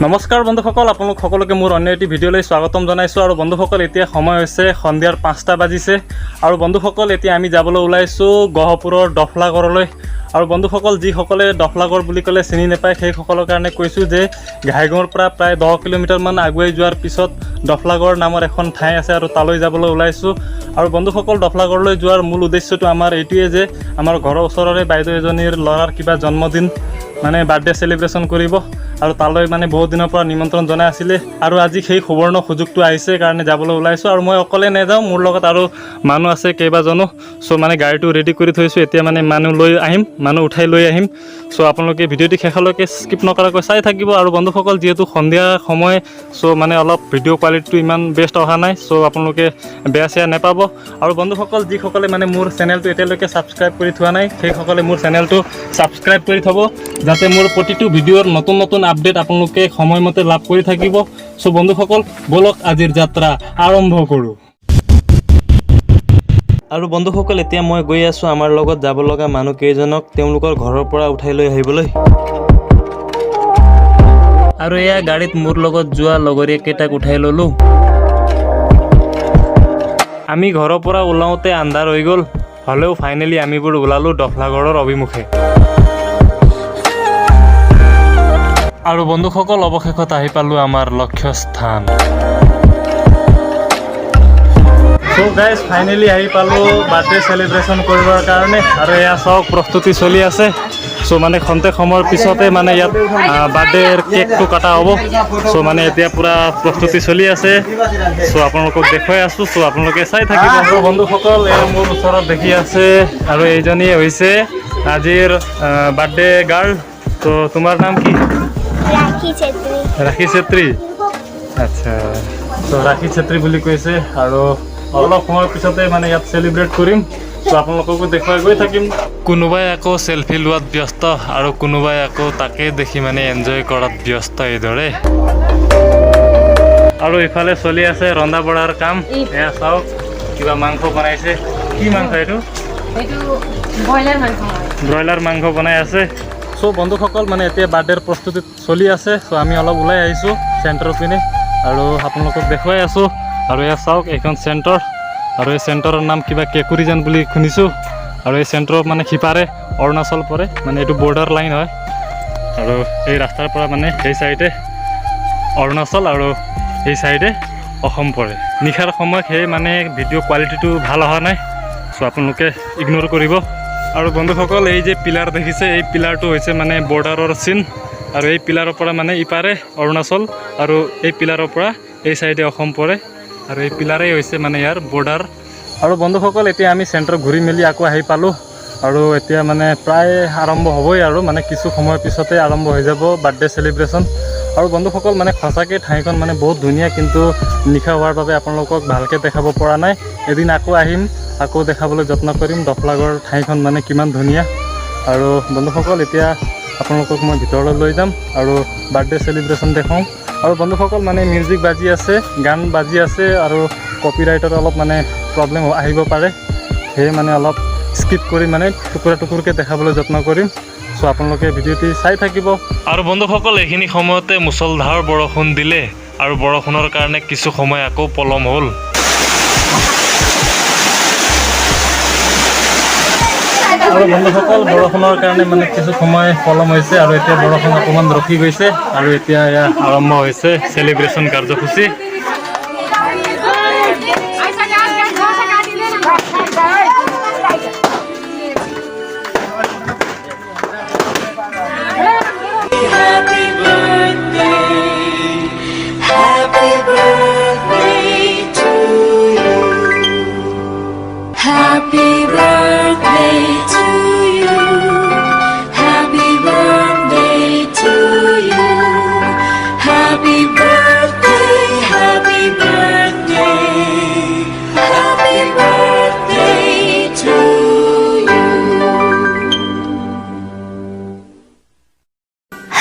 নমস্কাৰ বন্ধুসকল, আপোনালোক সকলোকে মোৰ অন্য এটি ভিডিঅ'লৈ স্বাগতম জনাইছোঁ। আৰু বন্ধুসকল, এতিয়া সময় হৈছে সন্ধিয়াৰ 5টা বাজিছে। আৰু বন্ধুসকল, এতিয়া আমি যাবলৈ ওলাইছোঁ গহপুৰৰ দফলাগড়লৈ। আৰু বন্ধুসকল, যিসকলে দফলাগড় বুলি ক'লে চিনি নাপায় সেইসকলৰ কাৰণে কৈছোঁ যে ঘাইগাঁৱৰ পৰা প্ৰায় 10 কিলোমিটাৰমান আগুৱাই যোৱাৰ পিছত দফলাগড় নামৰ এখন ঠাই আছে আৰু তালৈ যাবলৈ ওলাইছোঁ। আৰু বন্ধুসকল, দফলাগড়লৈ যোৱাৰ মূল উদ্দেশ্যটো আমাৰ এইটোৱে যে আমাৰ ঘৰৰ ওচৰৰে বাইদেউ এজনীৰ ল'ৰাৰ কিবা জন্মদিন মানে বাৰ্থডে সেলিব্ৰেশন কৰিব আৰু তালৈ মানে বহুত দিনৰ পৰা নিমন্ত্ৰণ জনাই আছিলে আৰু আজি সেই সুবৰ্ণ সুযোগটো আহিছে কাৰণে যাবলৈ ওলাইছোঁ। আৰু মই অকলে নাযাওঁ, মোৰ লগত আৰু মানুহ আছে কেইবাজনো। চ' মানে গাড়ীটো ৰেডি কৰি থৈছোঁ, এতিয়া মানে মানুহ উঠাই লৈ আহিম। চ' আপোনালোকে ভিডিঅ'টি শেষলৈকে স্কিপ নকৰাকৈ চাই থাকিব। আৰু বন্ধুসকল, যিহেতু সন্ধিয়া সময়, চ' মানে অলপ ভিডিঅ' কোৱালিটিটো ইমান বেষ্ট অহা নাই, চ' আপোনালোকে বেয়া চেয়া নাপাব। আৰু বন্ধুসকল, যিসকলে মানে মোৰ চেনেলটো এতিয়ালৈকে ছাবস্ক্ৰাইব কৰি থোৱা নাই সেইসকলে মোৰ চেনেলটো ছাবস্ক্ৰাইব কৰি থ'ব, যাতে মোৰ প্ৰতিটো ভিডিঅ'ৰ নতুন নতুন আপডেট আপোনালোকে সময়মতে লাভ কৰি থাকিব। চ' বন্ধুসকল, বলক আজিৰ যাত্ৰা আৰম্ভ কৰোঁ। আৰু বন্ধুসকল, এতিয়া মই গৈ আছোঁ আমাৰ লগত যাব লগা মানুহ কেইজনক তেওঁলোকৰ ঘৰৰ পৰা উঠাই লৈ আহিবলৈ। আৰু এয়া গাড়ীত মোৰ লগত যোৱা লগৰীয়া কেইটাক উঠাই ল'লোঁ। আমি ঘৰৰ পৰা ওলাওঁতে আন্ধাৰ হৈ গ'ল, হ'লেও ফাইনেলি আমিবোৰ ওলালোঁ দফলাগড়ৰ অভিমুখে। আৰু বন্ধুসকল, অৱশেষত আহি পালোঁ আমাৰ লক্ষ্যস্থান। চ' গাইজ, ফাইনেলি আহি পালোঁ বাৰ্থডে সেলিব্ৰেশন কৰিবৰ কাৰণে। আৰু এয়া চাওক, প্ৰস্তুতি চলি আছে। চ' মানে খন্তেক সময়ৰ পিছতে মানে ইয়াত বাৰ্থডেৰ কেকটো কটা হ'ব। চ' মানে এতিয়া পূৰা প্ৰস্তুতি চলি আছে। চ' আপোনালোকক দেখুৱাই আছোঁ, চ' আপোনালোকে চাই থাকিব। আৰু বন্ধুসকল, এয়া মোৰ ওচৰত দেখি আছে আৰু এইজনী হৈছে আজিৰ বাৰ্থডে গাৰ্ল। ত' তোমাৰ নাম কি? ৰাখি চেত্ৰী। আচ্ছা, ত' ৰাখি চেত্ৰী বুলি কৈছে। আৰু অলপ সময়ৰ পিছতে মানে ইয়াত চেলিব্ৰেট কৰিম। ত' আপোনালোককো দেখুৱাই গৈ থাকিম। কোনোবাই আকৌ চেলফি লোৱাত ব্যস্ত আৰু কোনোবাই আকৌ তাকে দেখি মানে এনজয় কৰাত ব্যস্ত এইদৰে। আৰু ইফালে চলি আছে ৰন্ধা বঢ়াৰ কাম। এয়া চাওক, কিবা মাংস বনাইছে। কি মাংস এইটো? ব্ৰইলাৰ মাংস বনাই আছে। চ' বন্ধুসকল, মানে এতিয়া বাৰ্থডেৰ প্ৰস্তুতি চলি আছে। চ' আমি অলপ ওলাই আহিছোঁ চেণ্টাৰৰ পিনে আৰু আপোনালোকক দেখুৱাই আছোঁ। আৰু এয়া চাওক, এইখন চেণ্টাৰ আৰু এই চেণ্টাৰৰ নাম কিবা কেকুৰিজান বুলি শুনিছোঁ। আৰু এই চেণ্টাৰত মানে সিপাৰে অৰুণাচল পৰে, মানে এইটো বৰ্ডাৰ লাইন হয়। আৰু এই ৰাস্তাৰ পৰা মানে সেই চাইডে অৰুণাচল আৰু এই চাইডে অসম পৰে। নিশাৰ সময়ত সেই মানে ভিডিঅ' কোৱালিটিটো ভাল অহা নাই, চ' আপোনালোকে ইগন'ৰ কৰিব। আৰু বন্ধুসকল, এই যে পিলাৰ দেখিছে, এই পিলাৰটো হৈছে মানে বৰ্ডাৰৰ চিন। আৰু এই পিলাৰৰ পৰা মানে ইপাৰে অৰুণাচল আৰু এই পিলাৰৰ পৰা এই চাইডে অসম পৰে। আৰু এই পিলাৰেই হৈছে মানে ইয়াৰ বৰ্ডাৰ। আৰু বন্ধুসকল, এতিয়া আমি চেণ্টাৰ ঘূৰি মেলি আকৌ আহি পালোঁ। আৰু এতিয়া মানে প্ৰায় আৰম্ভ হ'বই, আৰু মানে কিছু সময়ৰ পিছতে আৰম্ভ হৈ যাব বাৰ্থডে সেলিব্ৰেশন। আৰু বন্ধুসকল, মানে সঁচাকৈ ঠাইখন মানে বহুত ধুনীয়া, কিন্তু নিশা হোৱাৰ বাবে আপোনালোকক ভালকৈ দেখাব পৰা নাই। এদিন আকৌ আহিম, আকৌ দেখাবলৈ যত্ন কৰিম দফলাগড় ঠাইখন মানে কিমান ধুনীয়া। আৰু বন্ধুসকল, এতিয়া আপোনালোকক মই ভিতৰলৈ লৈ যাম আৰু বাৰ্থডে সেলিব্ৰেশন দেখাওঁ। আৰু বন্ধুসকল, মানে মিউজিক বাজি আছে, গান বাজি আছে, আৰু কপিৰাইটৰ অলপ মানে প্ৰব্লেম আহিব পাৰে, সেয়ে মানে অলপ স্কিপ কৰি মানে টুকুৰা টুকুৰকৈ দেখাবলৈ যত্ন কৰিম। চ' আপোনালোকে ভিডিঅ'টি চাই থাকিব। আৰু বন্ধুসকল, এইখিনি সময়তে মুছলধাৰ বৰষুণ দিলে আৰু বৰষুণৰ কাৰণে কিছু সময় আকৌ পলম হ'ল। আৰু বন্ধুসকল, বৰষুণৰ কাৰণে মানে কিছু সময় পলম হৈছে আৰু এতিয়া বৰষুণ অকণমান ৰখি গৈছে। আৰু এতিয়া এয়া আৰম্ভ হৈছে চেলিব্ৰেশন কাৰ্যসূচী।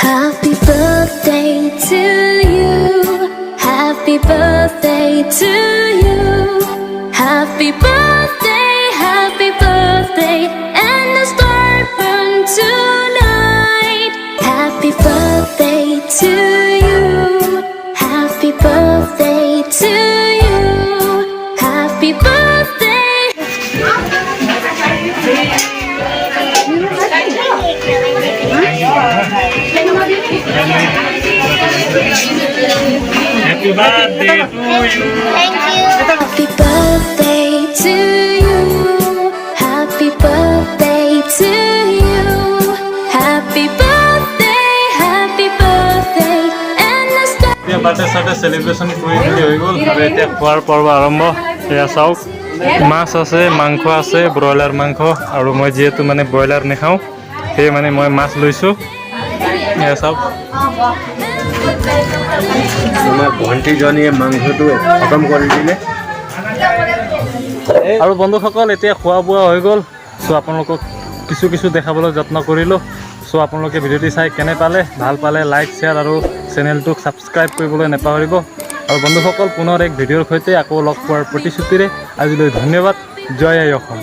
Happy birthday to you. Happy birthday to you. Happy birthday, and the star burn tonight. Happy birthday to you. Happy birthday to you. Happy birthday to you. Happy birthday to you. Happy birthday, happy birthday. And the star. এতিয়া birthday চাৰ্থডে celebration কৰি মেলি হৈ গ'ল আৰু এতিয়া খোৱাৰ পৰ্ব আৰম্ভ এয়া চাওক মাছ আছে মাংস আছে ব্ৰইলাৰ মাংস আৰু মই যিহেতু মানে ব্ৰইলাৰ নাখাওঁ সেয়ে মানে মই মাছ লৈছোঁ এয়া চাওক আমাৰ ভণ্টিজনীয়ে মাংসটো খতম কৰি দিলে আৰু বন্ধুসকল এতিয়া খোৱা বোৱা হৈ গ'ল চ' আপোনালোকক কিছু দেখাবলৈ যত্ন কৰিলোঁ চ' আপোনালোকে ভিডিঅ'টি চাই কেনে পালে ভাল পালে লাইক শ্বেয়াৰ আৰু চেনেলটোক ছাবস্ক্ৰাইব কৰিবলৈ নাপাহৰিব আৰু বন্ধুসকল পুনৰ এক ভিডিঅ'ৰ সৈতে আকৌ লগ পোৱাৰ প্ৰতিশ্ৰুতিৰে আজিলৈ ধন্যবাদ জয় আই অসম।